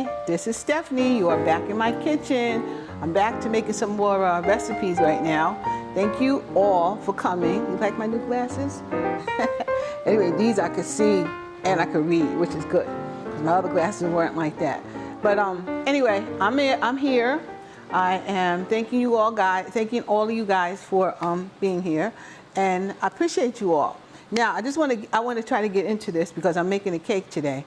Hi, this is Stephanie. You are back in my kitchen. I'm back to making some more recipes right now. Thank you all for coming. You like my new glasses? Anyway, these I could see and I could read, which is good. My other glasses weren't like that. But anyway, I'm here. I am thanking you all thanking all of you guys for being here, and I appreciate you all. Now, I want to try to get into this because I'm making a cake today.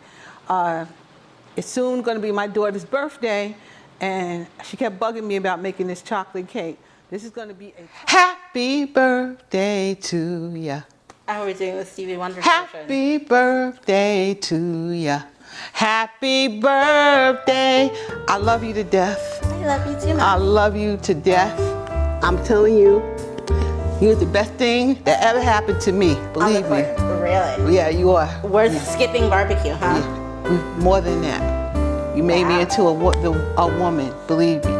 It's soon going to be my daughter's birthday, and she kept bugging me about making this chocolate cake. This is going to be a happy birthday to ya. I was doing the Stevie Wonder Happy birthday to ya. Happy birthday. I love you to death. I love you too, Mom. I love you to death. I'm telling you, you're the best thing that ever happened to me. Believe me. Really? Yeah, you are. We're skipping barbecue, huh? Yeah. More than that. You made me into a woman. Believe me.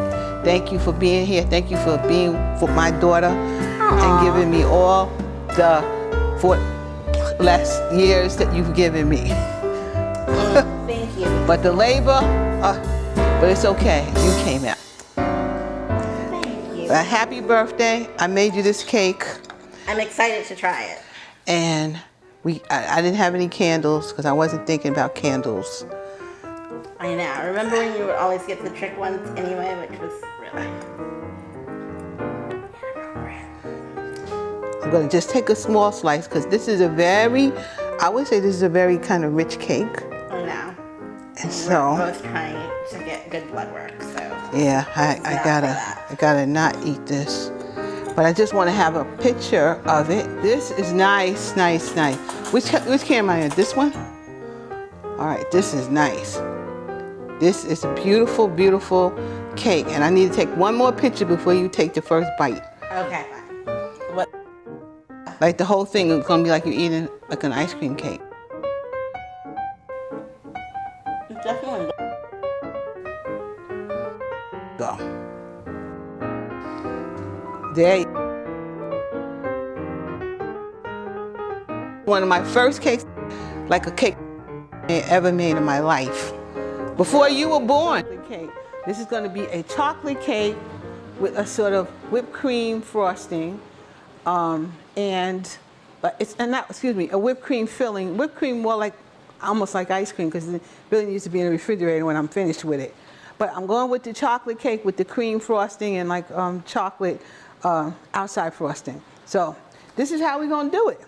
Thank you for being here. Thank you for being for my daughter and giving me all the 4 last years that you've given me. Thank you. But the labor, but it's okay. You came out. Thank you. A happy birthday. I made you this cake. I'm excited to try it. And I didn't have any candles because I wasn't thinking about candles. I know. I remember when you would always get the trick ones anyway, which was really... I'm going to just take a small slice because this is I would say this is a very kind of rich cake. Oh, no. And so... We're both trying to get good blood work, so... Yeah, I gotta not eat this. But I just want to have a picture of it. This is nice, nice, nice. Which camera am I in? This one? All right, this is nice. This is a beautiful, beautiful cake. And I need to take one more picture before you take the first bite. Okay, fine. What? Like the whole thing is gonna be like you're eating like an ice cream cake. It's definitely... Go. There. One of my first cakes, like a cake I ever made in my life. Before you were born. This is going to be a chocolate cake with a sort of whipped cream frosting, a whipped cream filling. Whipped cream more like almost like ice cream because it really needs to be in the refrigerator when I'm finished with it. But I'm going with the chocolate cake with the cream frosting and like chocolate outside frosting. So this is how we're going to do it.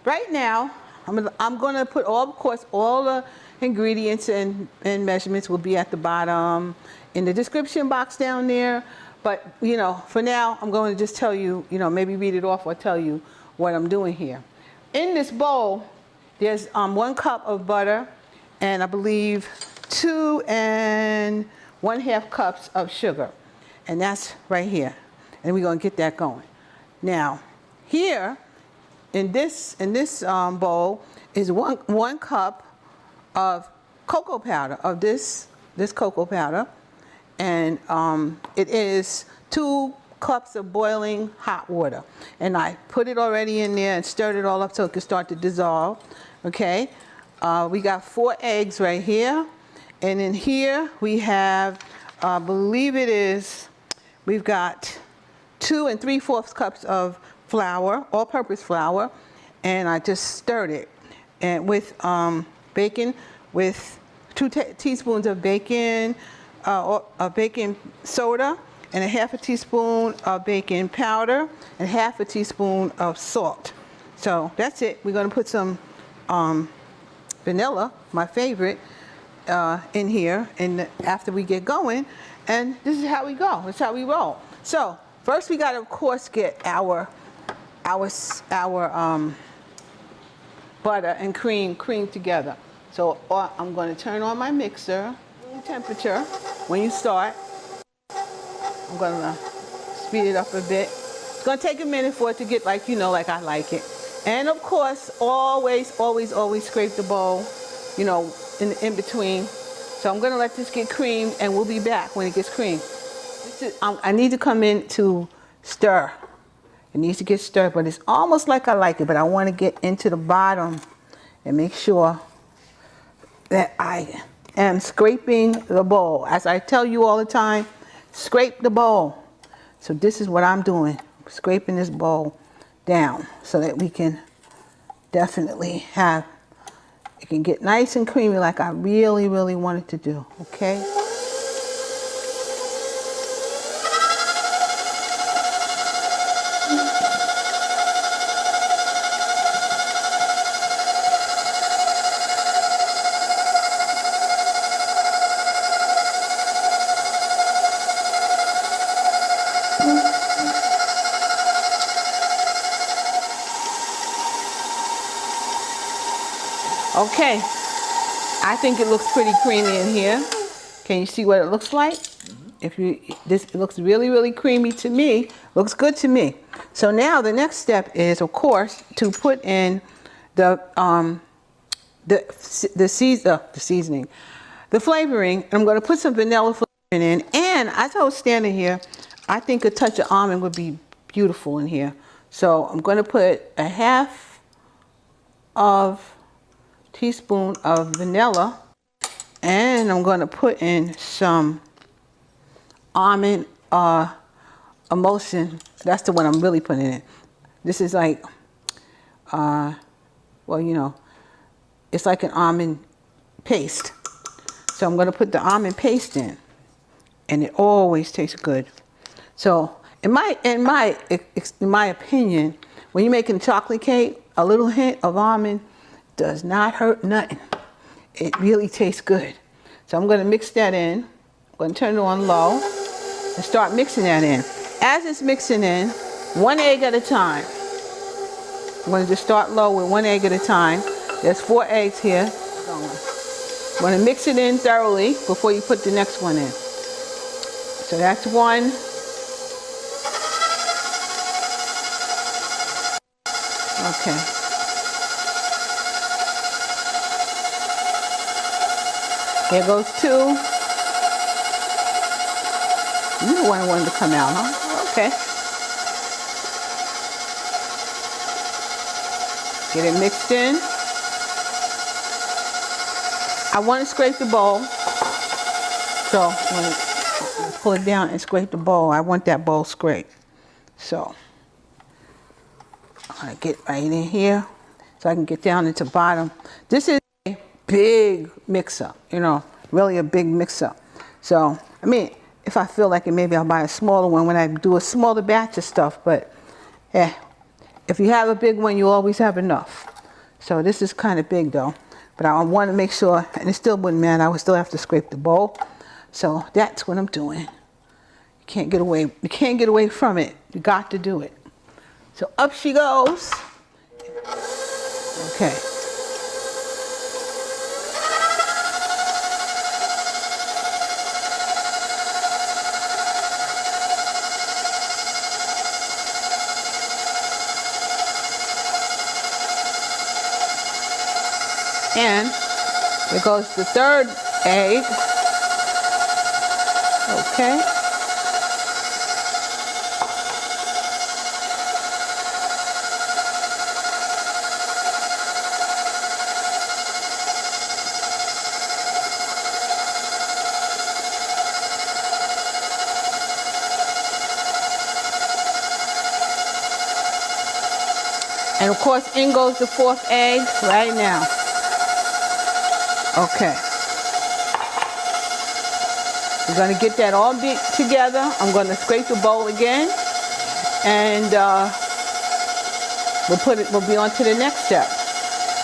Right now, I'm going to put all the ingredients and measurements will be at the bottom in the description box down there. But, you know, for now, I'm going to just tell you, you know, maybe read it off or tell you what I'm doing here. In this bowl, there's 1 cup of butter and I believe 2 1/2 cups of sugar. And that's right here. And we're going to get that going. Now, here in this bowl is one cup of cocoa powder, of this cocoa powder. And it is 2 cups of boiling hot water. And I put it already in there and stirred it all up so it could start to dissolve. Okay? We got 4 eggs right here. And in here we have, I believe we've got 2 3/4 cups of flour, all-purpose flour, and I just stirred it. And with bacon, with 2 teaspoons of bacon, baking soda, and 1/2 teaspoon of baking powder, and 1/2 teaspoon of salt. So that's it. We're going to put some vanilla, my favorite, in here, and after we get going, and this is how we go. That's how we roll. So first, we got to, of course, get our butter and cream together. So I'm going to turn on my mixer. Temperature when you start. I'm going to speed it up a bit. It's going to take a minute for it to get like, you know, like I like it. And of course, always scrape the bowl, you know, in between. So I'm going to let this get creamed, and we'll be back when it gets creamed. I need to come in to stir. It needs to get stirred, but it's almost like I like it, but I want to get into the bottom and make sure that I am scraping the bowl. As I tell you all the time, scrape the bowl. So this is what I'm doing, scraping this bowl down so that we can definitely have, it can get nice and creamy like I really, really want it to do, okay? Okay, I think it looks pretty creamy in here. Can you see what it looks like? If you, this it looks really, really creamy to me. Looks good to me. So now the next step is, of course, to put in the seasoning, the flavoring. I'm going to put some vanilla flavoring in, and as I was standing here, I think a touch of almond would be beautiful in here. So I'm going to put a half of teaspoon of vanilla, and I'm going to put in some almond emulsion. That's the one I'm really putting in. This is like, well, you know, it's like an almond paste. So I'm going to put the almond paste in, and it always tastes good. So in my opinion, when you're making chocolate cake, a little hint of almond does not hurt nothing. It really tastes good. So I'm going to mix that in. I'm going to turn it on low and start mixing that in. As it's mixing in, 1 egg at a time. I'm going to just start low with 1 egg at a time. There's 4 eggs here. I'm going to mix it in thoroughly before you put the next one in. So that's 1. Okay. Here goes 2. You the one who wanted to come out, huh? Okay. Get it mixed in. I want to scrape the bowl. So I'm going to pull it down and scrape the bowl. I want that bowl scraped. So I'm going to get right in here so I can get down into bottom. This is a big mixer, you know, really a big mixer. So, I mean, if I feel like it, maybe I'll buy a smaller one when I do a smaller batch of stuff. But, yeah, if you have a big one, you always have enough. So this is kind of big, though. But I want to make sure, and it still wouldn't matter, I would still have to scrape the bowl. So that's what I'm doing. You can't get away. You can't get away from it. You got to do it. So up she goes. Okay. And there goes the 3rd egg. Okay. And of course, in goes the 4th egg right now. Okay. We're going to get that all beat together. I'm going to scrape the bowl again, and we'll be on to the next step.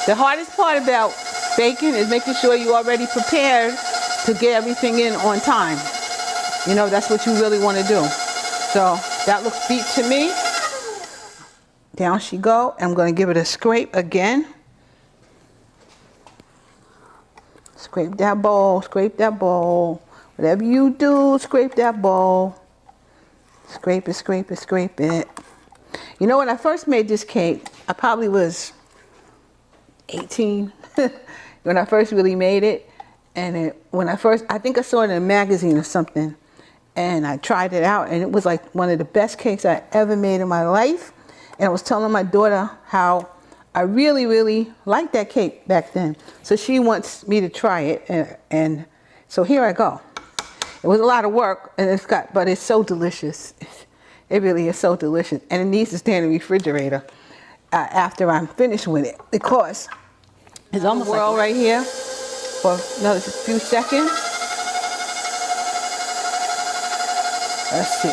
The hardest part about baking is making sure you're already prepared to get everything in on time. You know, that's what you really want to do. So that looks beat to me. Down she go. I'm going to give it a scrape again. Scrape that bowl, scrape that bowl. Whatever you do, scrape that bowl. Scrape it, scrape it, scrape it. You know, when I first made this cake, I probably was 18 when I first really made it. And I think I saw it in a magazine or something. And I tried it out, and it was like one of the best cakes I ever made in my life. And I was telling my daughter how I really, really liked that cake back then. So she wants me to try it, and so here I go. It was a lot of work, and but it's so delicious. It really is so delicious, and it needs to stay in the refrigerator after I'm finished with it, because it's almost like right here for another few seconds. Let's see.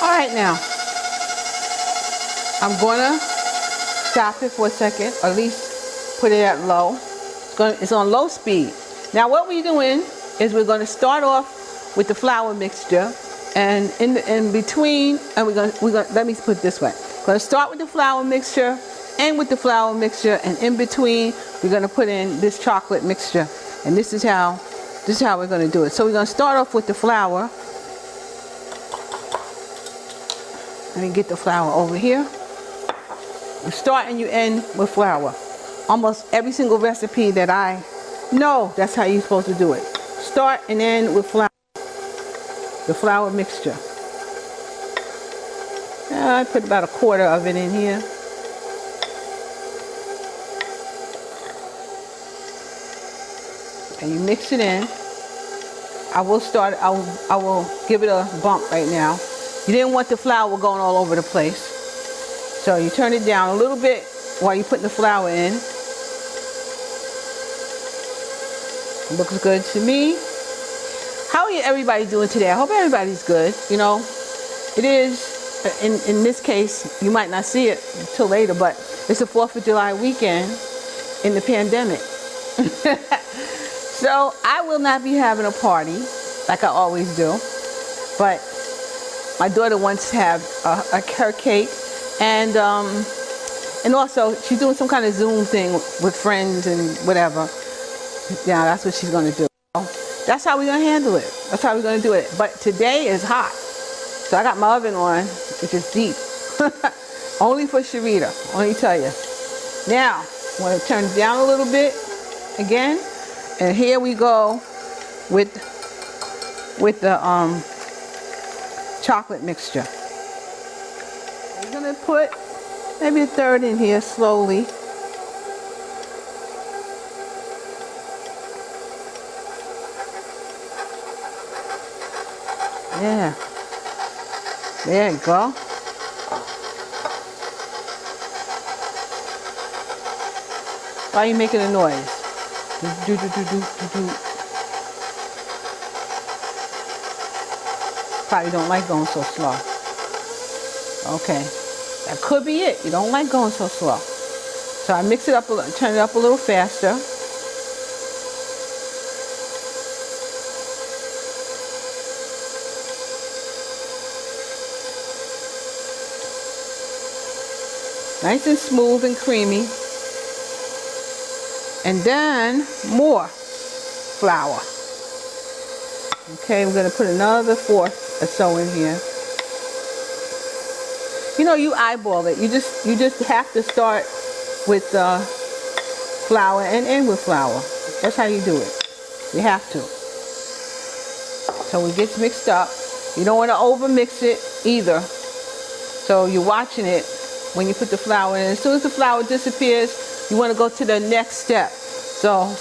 All right, now I'm gonna stop it for a second, or at least put it at low. It's on low speed. Now what we're doing is we're going to start off with the flour mixture, and in between, and we're going let me put it this way. We're going to start with the flour mixture, end with the flour mixture, and in between we're going to put in this chocolate mixture. And this is how we're going to do it. So we're going to start off with the flour. Let me get the flour over here. You start and you end with flour. Almost every single recipe that I know, that's how you're supposed to do it. Start and end with flour. The flour mixture. I put about a quarter of it in here. And you mix it in. I will give it a bump right now. You didn't want the flour going all over the place. So you turn it down a little bit while you're putting the flour in. Looks good to me. How are everybody doing today? I hope everybody's good. You know, it is, in this case, you might not see it until later, but it's the 4th of July weekend in the pandemic. So I will not be having a party like I always do, but my daughter wants to have her cake, and also she's doing some kind of Zoom thing with friends and whatever. Yeah, that's what she's going to do. That's how we're going to handle it. That's how we're going to do it. But today is hot. So I got my oven on, which is deep. Only for Sharita, let me tell you. Now, I'm going to turn it down a little bit again. And here we go with the chocolate mixture. We're going to put maybe a third in here slowly. Yeah, there you go. Why are you making a noise? Do, do, do, do, do, do. Probably don't like going so slow. Okay, that could be it. You don't like going so slow. So I mix it up, turn it up a little faster. Nice and smooth and creamy. And then more flour. Okay, we're going to put another 4th or so in here. You know, you eyeball it. You just have to start with flour and end with flour. That's how you do it. You have to. So it gets mixed up. You don't want to over mix it either. So you're watching it when you put the flour in. As soon as the flour disappears, you want to go to the next step. So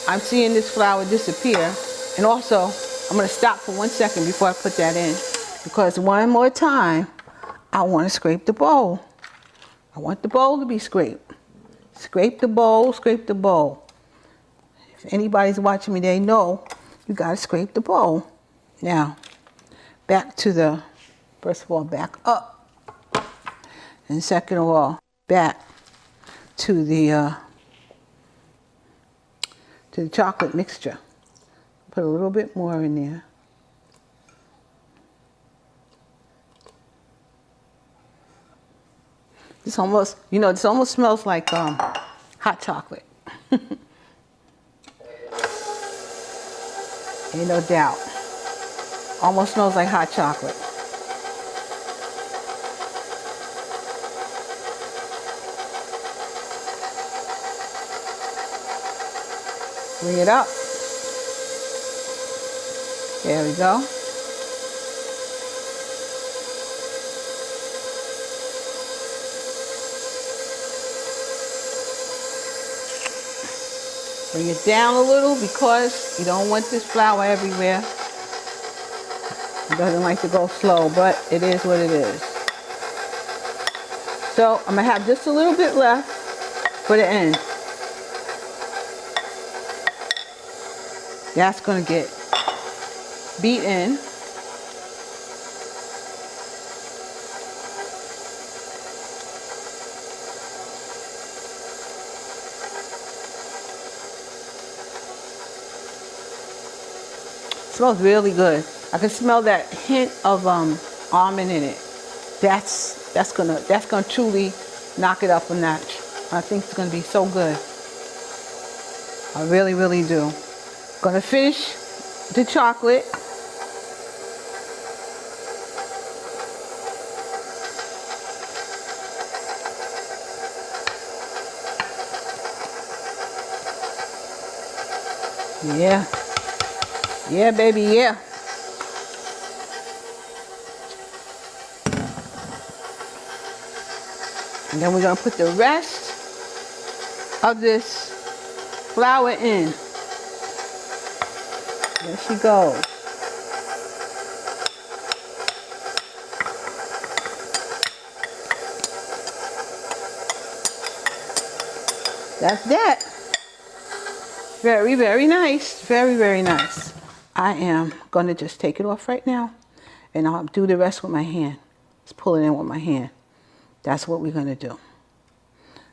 I'm seeing this flour disappear. And also, I'm going to stop for 1 second before I put that in, because one more time, I want to scrape the bowl. I want the bowl to be scraped. Scrape the bowl, scrape the bowl. If anybody's watching me, they know you got to scrape the bowl. Now, back to the, first of all, back up. And second of all, back to the chocolate mixture. Put a little bit more in there. This almost, you know, this almost smells like hot chocolate. Ain't no doubt. Almost smells like hot chocolate. Bring it up. There we go. Bring it down a little because you don't want this flour everywhere. It doesn't like to go slow, but it is what it is. So I'm gonna have just a little bit left for the end. That's gonna get beat in. Smells really good. I can smell that hint of almond in it. That's gonna truly knock it up a notch. I think it's gonna be so good. I really, really do. Gonna finish the chocolate. Yeah. Yeah, baby, yeah. And then we're gonna put the rest of this flour in. There she goes. That's that. Very, very nice. Very, very nice. I am going to just take it off right now, and I'll do the rest with my hand. Just pull it in with my hand. That's what we're going to do.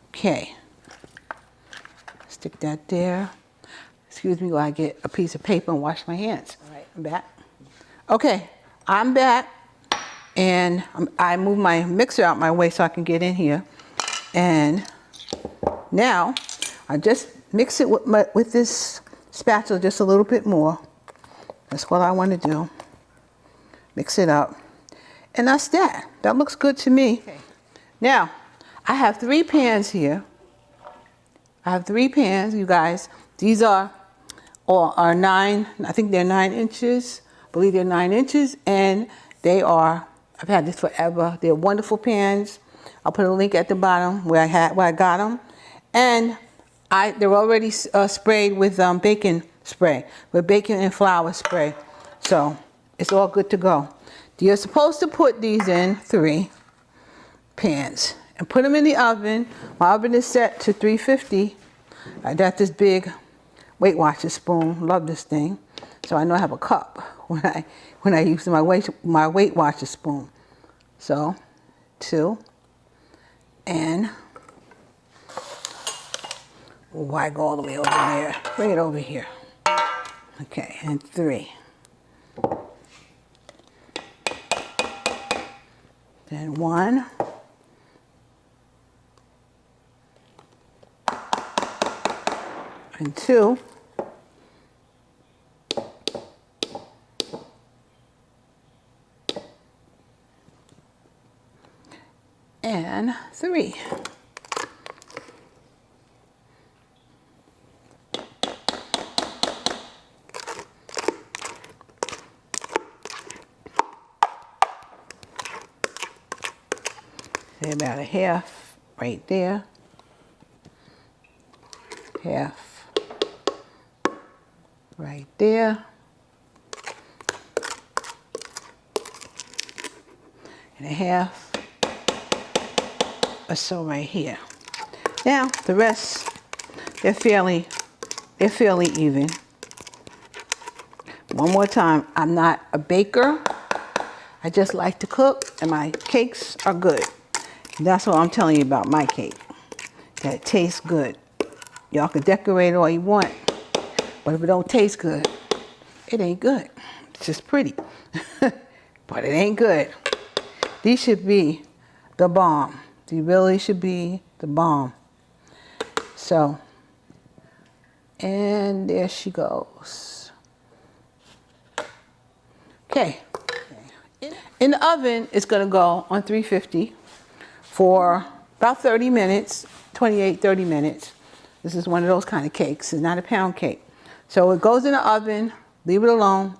Okay. Stick that there. Excuse me while I get a piece of paper and wash my hands. All right, I'm back. Okay, I'm back, and I move my mixer out my way so I can get in here. And now I just mix it with this spatula just a little bit more. That's what I want to do. Mix it up. And that's that. That looks good to me. Okay. Now, I have 3 pans here. I have 3 pans, you guys. These are 9, I think they're 9 inches. I believe they're 9 inches. And they are, I've had this forever. They're wonderful pans. I'll put a link at the bottom where I got them. And they're already sprayed with bacon spray, with bacon and flour spray. So it's all good to go. You're supposed to put these in 3 pans and put them in the oven. My oven is set to 350. I got this big Weight Watcher spoon. Love this thing. So I know I have a cup when I use my Weight Watcher spoon. So 2 and why go all the way over there? Bring it over here. Okay, and 3. Then 1. And 2. And 3. Say about a half right there. Half right there. And a half or so right here. Now the rest, they're fairly even. One more time, I'm not a baker. I just like to cook, and my cakes are good. That's what I'm telling you about my cake. That it tastes good. Y'all can decorate all you want, but if it don't taste good, it ain't good. It's just pretty, but it ain't good. These should be the bomb. These really should be the bomb. So, and there she goes. Okay. In the oven, it's going to go on 350 for about 30 minutes, 28, 30 minutes. This is one of those kind of cakes. It's not a pound cake. So it goes in the oven, leave it alone,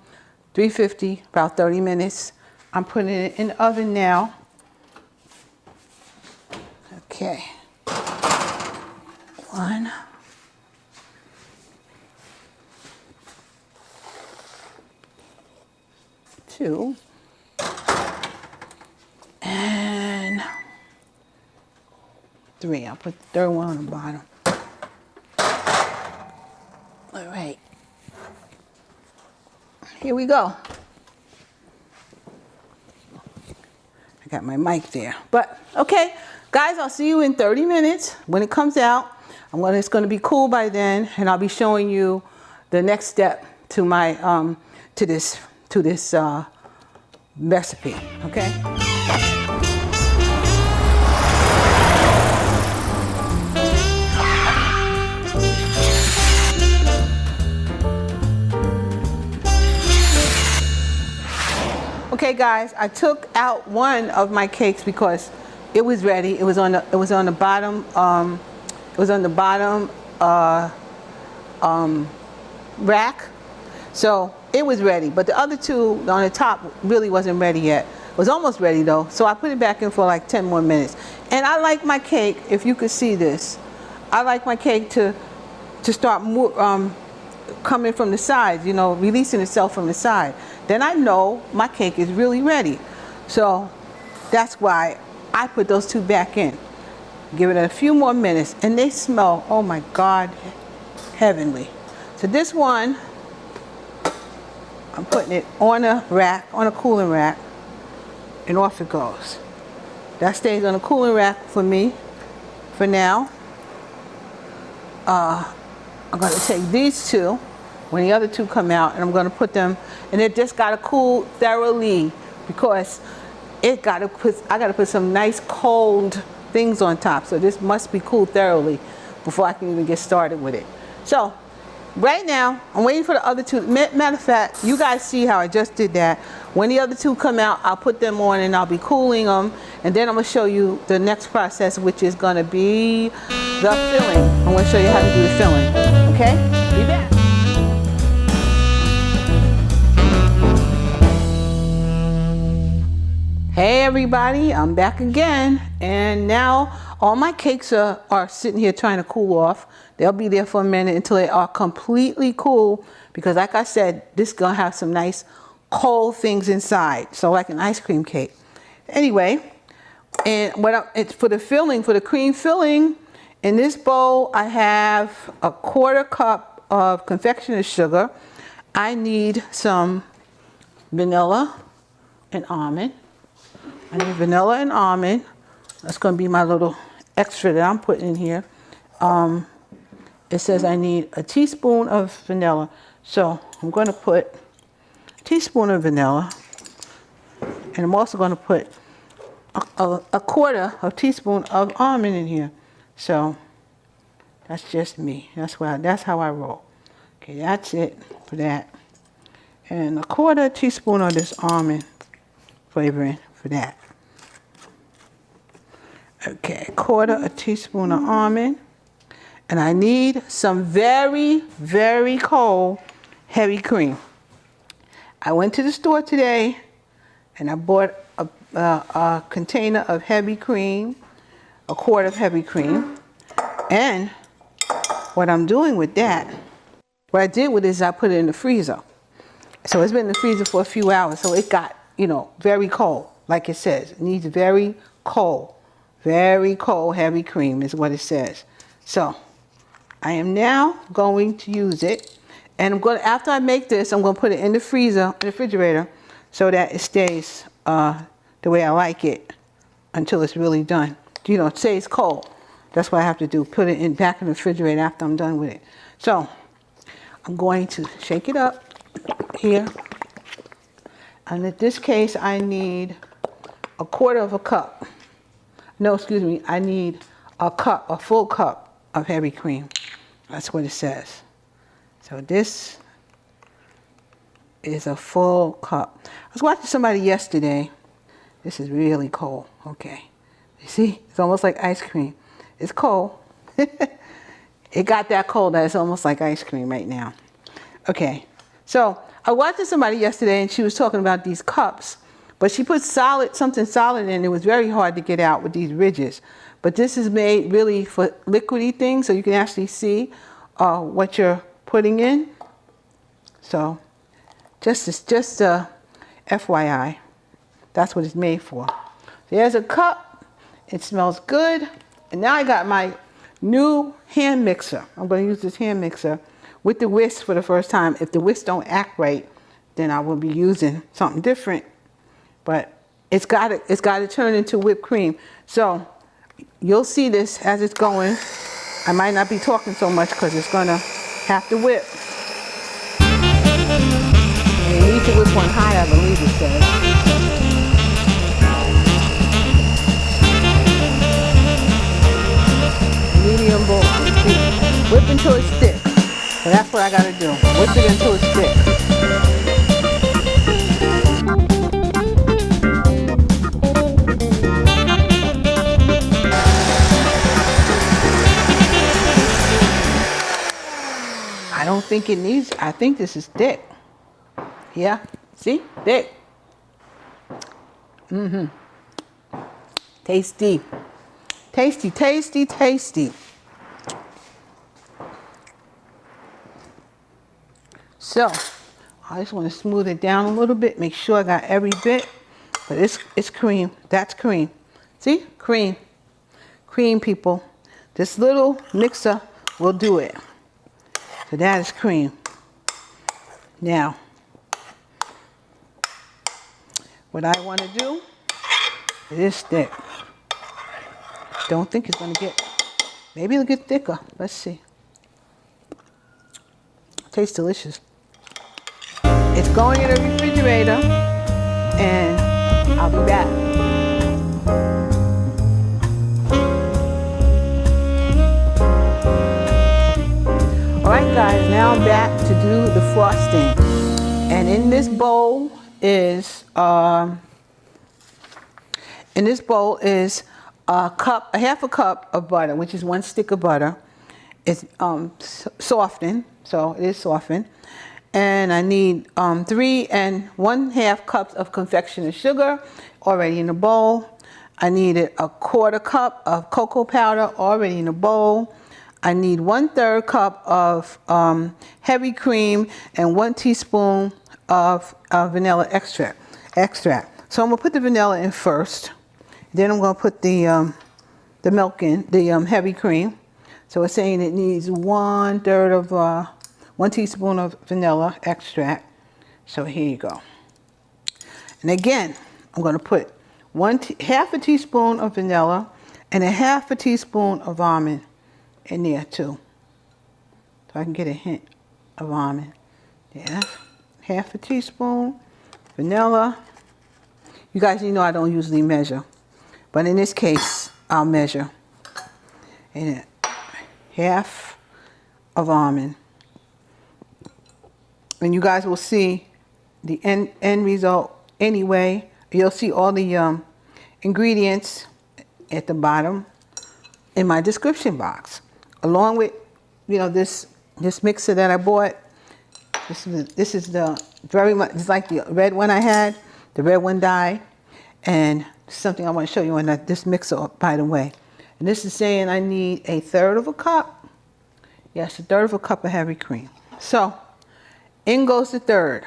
350, about 30 minutes. I'm putting it in the oven now. Okay. 1. 2. And 3. I'll put the third one on the bottom. All right. Here we go. I got my mic there. But, okay, guys, I'll see you in 30 minutes. When it comes out, it's going to be cool by then, and I'll be showing you the next step to my to this recipe, okay? Okay, guys, I took out one of my cakes because it was ready. It was on the bottom. It was on the bottom rack, so it was ready. But the other two on the top really wasn't ready yet. It was almost ready though, so I put it back in for like 10 more minutes. And I like my cake, if you could see this, I like my cake to start coming from the sides, you know, releasing itself from the side. Then I know my cake is really ready. So that's why I put those two back in. Give it a few more minutes, and they smell, oh my God, heavenly. So this one, I'm putting it on a rack, on a cooling rack, and off it goes. That stays on a cooling rack for me for now. I'm going to take these two when the other two come out, and I'm going to put them, and it just got to cool thoroughly because I got to put some nice cold things on top. So this must be cooled thoroughly before I can even get started with it. So right now, I'm waiting for the other two. Matter of fact, you guys see how I just did that. When the other two come out, I'll put them on and I'll be cooling them. And then I'm going to show you the next process, which is going to be the filling. I'm going to show you how to do the filling. Okay? Be back. Hey everybody, I'm back again, and now all my cakes are sitting here trying to cool off. They'll be there for a minute until they are completely cool, because like I said, this is gonna have some nice cold things inside, so like an ice cream cake. Anyway, and it's for the filling, for the cream filling, in this bowl I have a 1/4 cup of confectioner's sugar. I need some vanilla and almond. I need vanilla and almond. That's going to be my little extra that I'm putting in here. It says I need a teaspoon of vanilla. So I'm going to put a teaspoon of vanilla. And I'm also going to put a 1/4 of a teaspoon of almond in here. So that's just me. That's how I roll. Okay, that's it for that. And a 1/4 teaspoon of this almond flavoring for that. Okay, 1/4 teaspoon of almond. And I need some very, very cold heavy cream. I went to the store today and I bought a container of heavy cream, a quart of heavy cream. And what I'm doing with that, what I did with it is I put it in the freezer. So it's been in the freezer for a few hours, so it got, you know, very cold. Like it says, it needs very cold heavy cream is what it says. So I am now going to use it, and I'm going to, after I make this, I'm going to put it in the freezer, in the refrigerator, so that it stays the way I like it until it's really done. You know, it stays cold. That's what I have to do. Put it back in the refrigerator after I'm done with it. So I'm going to shake it up here. And in this case, I need a 1/4 cup. No, excuse me. I need a full cup of heavy cream. That's what it says. So this is a full cup. I was watching somebody yesterday. This is really cold. Okay. You see? It's almost like ice cream. It's cold. It got that cold that it's almost like ice cream right now. Okay. So I watched somebody yesterday and she was talking about these cups, but she put something solid in. It was very hard to get out with these ridges. But this is made really for liquidy things, so you can actually see what you're putting in. So just FYI, that's what it's made for. There's a cup. It smells good. And now I got my new hand mixer. I'm going to use this hand mixer with the whisk for the first time. If the whisk don't act right, then I will be using something different. But it's got to turn into whipped cream. So you'll see this as it's going. I might not be talking so much because it's going to have to whip. And you need to whip one high, I believe it says. Medium bowl. Whip until it's thick. So that's what I got to do. Whip it until it's thick. I don't think it needs, I think this is thick. Yeah, see? Thick. Tasty. Tasty, tasty, tasty. So, I just want to smooth it down a little bit, make sure I got every bit. But it's cream. That's cream. See? Cream. Cream, people. This little mixer will do it. So that is cream. Now, what I want to do is this thick. Don't think it's going to get, maybe it'll get thicker. Let's see. Tastes delicious. It's going in a refrigerator and I'll be back. Alright guys, now I'm back to do the frosting. And in this bowl is a half a cup of butter, which is 1 stick of butter. It's softened, so it is softened. And I need 3 1/2 cups of confectioners sugar already in the bowl. I needed a 1/4 cup of cocoa powder already in the bowl. I need 1/3 cup of heavy cream and 1 teaspoon of vanilla extract. So I'm gonna put the vanilla in first. Then I'm gonna put the milk in, the heavy cream. So it's saying it needs 1/3 of 1 teaspoon of vanilla extract. So here you go. And again, I'm gonna put half a teaspoon of vanilla and a half a teaspoon of almond in there too. So I can get a hint of almond. Yeah, half a teaspoon vanilla. You guys, you know I don't usually measure, but in this case, I'll measure. And half of almond. And you guys will see the end result anyway. You'll see all the ingredients at the bottom in my description box, along with, you know, this mixer that I bought. This is the very much, it's like the red one I had. The red one died, and something I want to show you on this mixer, by the way. And this is saying I need 1/3 of a cup. Yes, 1/3 of a cup of heavy cream. So in goes the 1/3.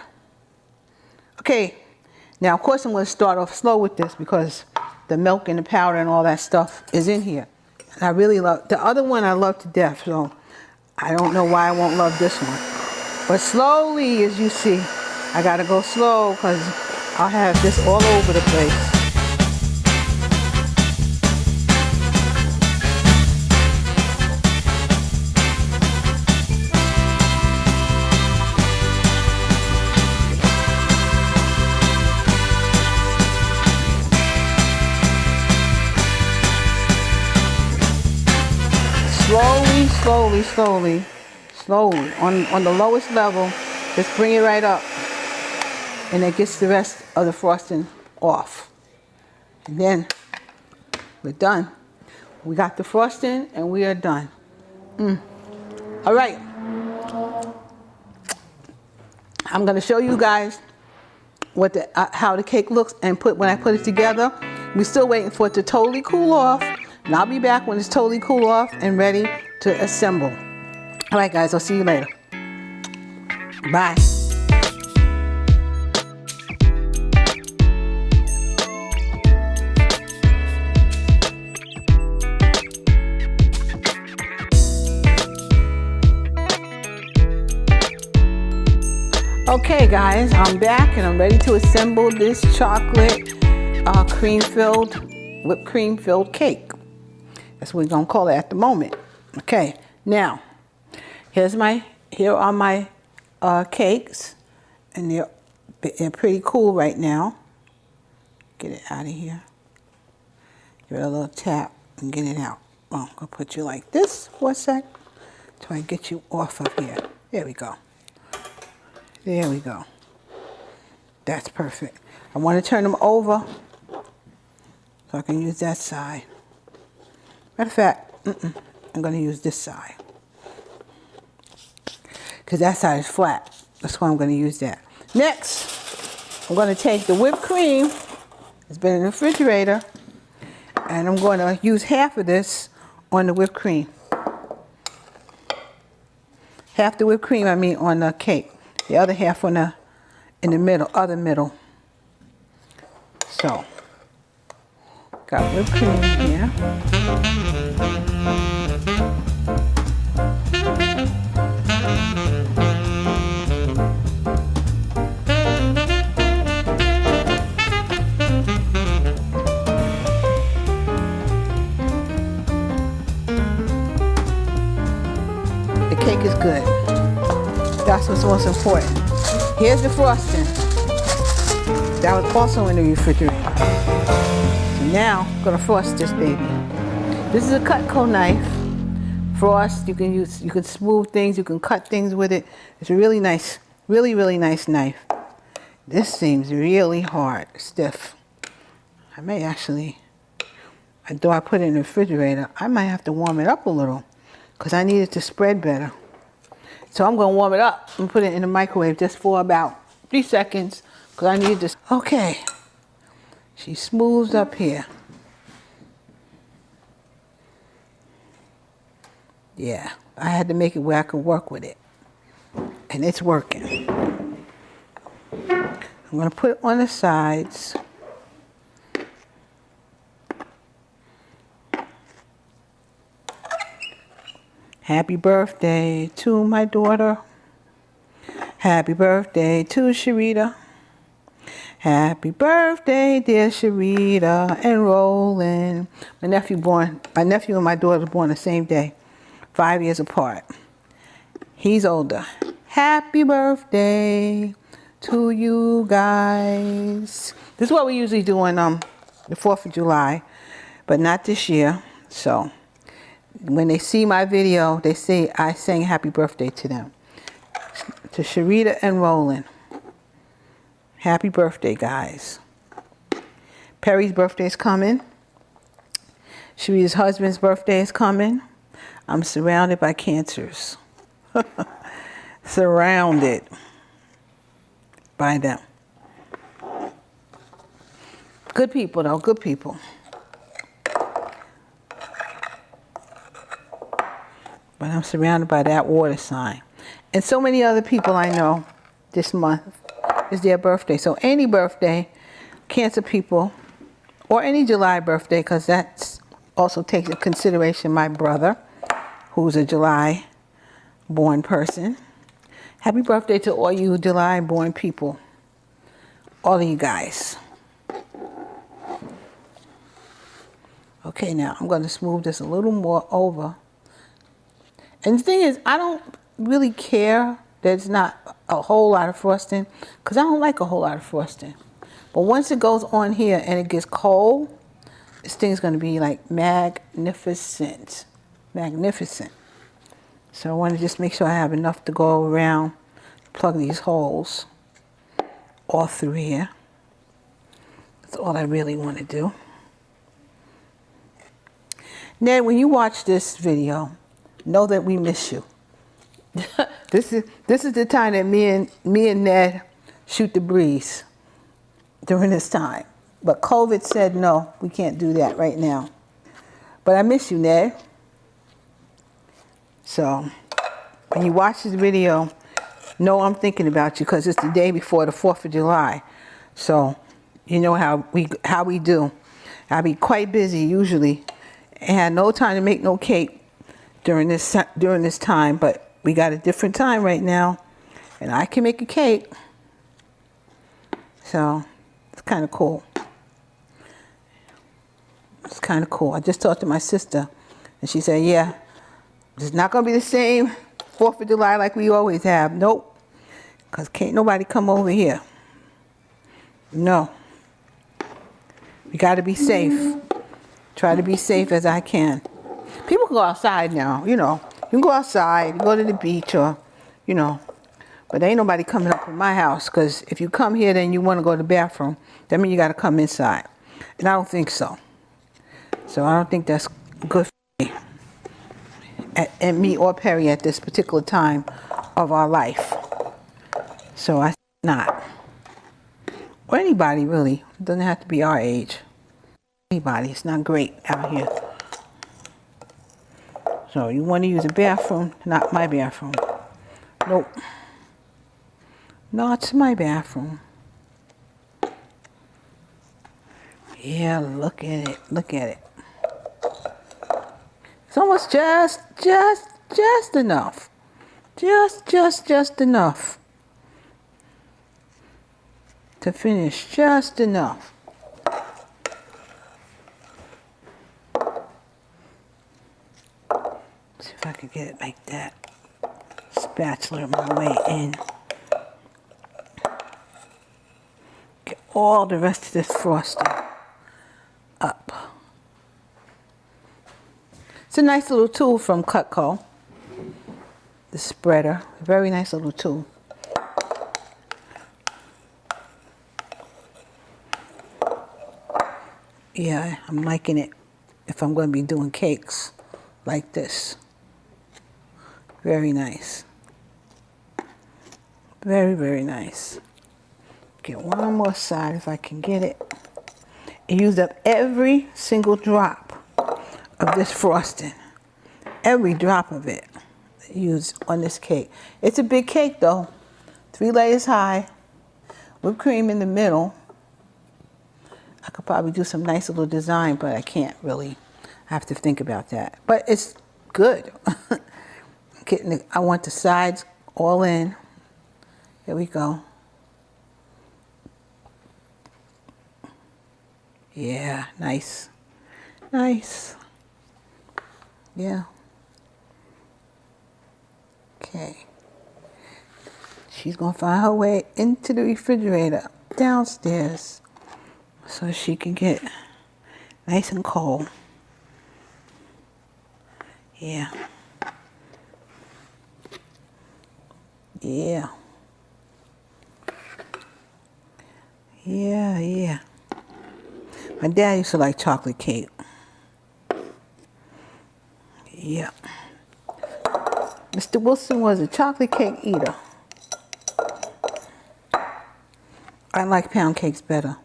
Okay, now of course I'm going to start off slow with this because the milk and the powder and all that stuff is in here. And I really love the other one. I love to death, so I don't know why I won't love this one. But slowly, as you see, I got to go slow because I'll have this all over the place. Slowly, on the lowest level, just bring it right up. and it gets the rest of the frosting off. And then we're done. We got the frosting and we are done. All right. I'm going to show you guys what how the cake looks and when I put it together. We're still waiting for it to totally cool off. And I'll be back when it's totally cool off and ready to assemble. All right, guys. I'll see you later. Bye. Okay guys, I'm back and I'm ready to assemble this chocolate whipped cream filled cake. That's what we're gonna call it at the moment. Okay, now here are my cakes, and they're pretty cool right now. Get it out of here. Give it a little tap and get it out. Well, I'm gonna put you like this for a sec till I get you off of here. There we go. There we go. That's perfect. I want to turn them over so I can use that side. Matter of fact, I'm going to use this side because that side is flat. That's why I'm going to use that. Next, I'm going to take the whipped cream. It's been in the refrigerator, and I'm going to use half of this on the whipped cream. Half the whipped cream, on the cake. The other half in the middle. So, got whipped cream here. The cake is good. That's what's most important. Here's the frosting. That was also in the refrigerator. So now, I'm gonna frost this baby. This is a Cutco knife. Frost, you can smooth things, you can cut things with it. It's a really nice, really nice knife. This seems really hard, stiff. I may actually, though I put it in the refrigerator, I might have to warm it up a little because I need it to spread better. So I'm going to warm it up and put it in the microwave just for about 3 seconds because I need this. Okay. She smooths up here. Yeah. I had to make it where I could work with it. And it's working. I'm going to put it on the sides. Happy birthday to my daughter. Happy birthday to Sharita. Happy birthday, dear Sharita and Roland. My nephew and my daughter were born the same day, 5 years apart. He's older. Happy birthday to you guys. This is what we usually do on the 4th of July, but not this year. So when they see my video, they say I sang happy birthday to them. To Sharita and Roland. Happy birthday, guys. Perry's birthday is coming. Sharita's husband's birthday is coming. I'm surrounded by cancers. Surrounded by them. Good people, though. Good people. But I'm surrounded by that water sign. And so many other people I know this month is their birthday. So any birthday, Cancer people, or any July birthday, because that also takes into consideration my brother, who's a July born person. Happy birthday to all you July born people. All of you guys. Okay, now I'm going to smooth this a little more over. And the thing is, I don't really care that it's not a whole lot of frosting, because I don't like a whole lot of frosting. But once it goes on here and it gets cold, this thing's going to be like magnificent. Magnificent. So I want to just make sure I have enough to go around, plug these holes all through here. That's all I really want to do. Ned, when you watch this video, know that we miss you. This is the time that me and Ned shoot the breeze during this time. But COVID said no, we can't do that right now. But I miss you, Ned. So when you watch this video, know I'm thinking about you because it's the day before the 4th of July. So you know how we do. I'll be quite busy usually and had no time to make no cake during this time, but we got a different time right now and I can make a cake. So it's kind of cool. It's kind of cool. I just talked to my sister and she said, yeah, it's not going to be the same 4th of July like we always have. Nope. Because can't nobody come over here. No. We got to be safe. Try to be safe as I can. People can go outside now, you know. You can go outside, go to the beach or, you know. But ain't nobody coming up in my house because if you come here then you want to go to the bathroom. That means you got to come inside. And I don't think so. So I don't think that's good for me. And me or Perry at this particular time of our life. So I think not. Or anybody really. It doesn't have to be our age. Anybody. It's not great out here. So you want to use a bathroom, not my bathroom. Nope. No, it's my bathroom. Yeah, look at it. Look at it. It's almost just enough. Just enough. To finish, just enough. See if I can get it like that. Spatula my way in. Get all the rest of this frosting up. It's a nice little tool from Cutco. The spreader. Very nice little tool. Yeah, I'm liking it if I'm going to be doing cakes like this. Very nice. Very, very nice. Get one more side if I can get it. I used up every single drop of this frosting. Every drop of it used on this cake. It's a big cake though. 3 layers high. Whipped cream in the middle. I could probably do some nice little design, but I can't really. I have to think about that. But it's good. I want the sides all in. Here we go. Yeah, nice. Nice. Yeah. Okay. She's going to find her way into the refrigerator downstairs so she can get nice and cold. Yeah. Yeah. Yeah, yeah. My dad used to like chocolate cake. Yeah. Mr. Wilson was a chocolate cake eater. I like pound cakes better.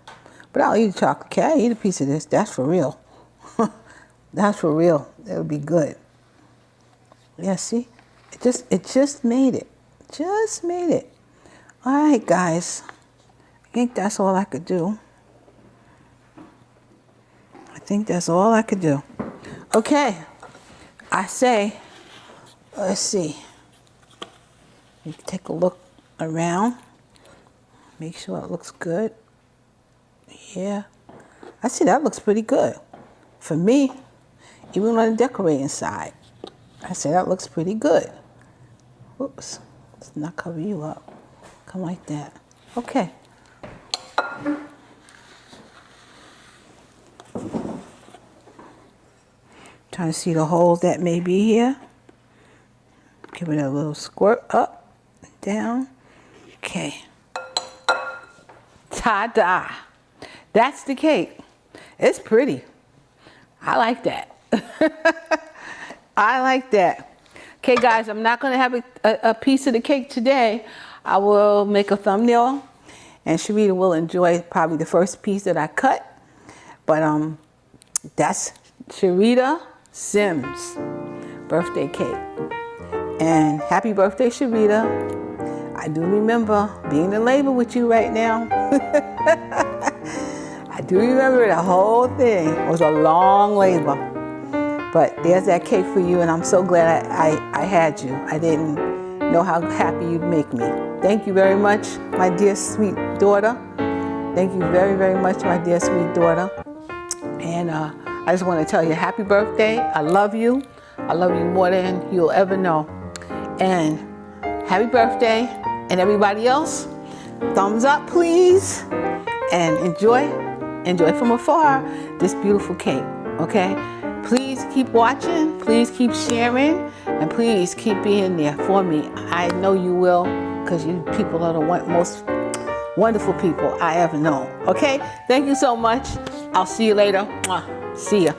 But I'll eat a chocolate cake. I'll eat a piece of this. That's for real. That's for real. It'll be good. Yeah, see? It just made it. Just made it. All right, guys. I think that's all I could do. I think that's all I could do. Okay. I say, let's see. You can take a look around. Make sure it looks good. Yeah. I see that looks pretty good. For me, even on the decorating side, I say that looks pretty good. Whoops. Let's not cover you up. Come like that. Okay. Trying to see the holes that may be here. Give it a little squirt up, down. Okay. Ta-da! That's the cake. It's pretty. I like that. I like that. Okay, guys, I'm not going to have a piece of the cake today. I will make a thumbnail, and Sharita will enjoy probably the first piece that I cut. But that's Sharita Sims' birthday cake. And happy birthday, Sharita. I do remember being in labor with you right now. I do remember the whole thing. It was a long labor. But there's that cake for you, and I'm so glad I had you. I didn't know how happy you'd make me. Thank you very much, my dear sweet daughter. Thank you very, very much, my dear sweet daughter. And I just want to tell you happy birthday. I love you. I love you more than you'll ever know. And happy birthday. And everybody else, thumbs up, please. And enjoy from afar this beautiful cake, okay? Please keep watching, please keep sharing, and please keep being there for me. I know you will, because you people are the most wonderful people I ever known, okay? Thank you so much. I'll see you later. Mwah. See ya.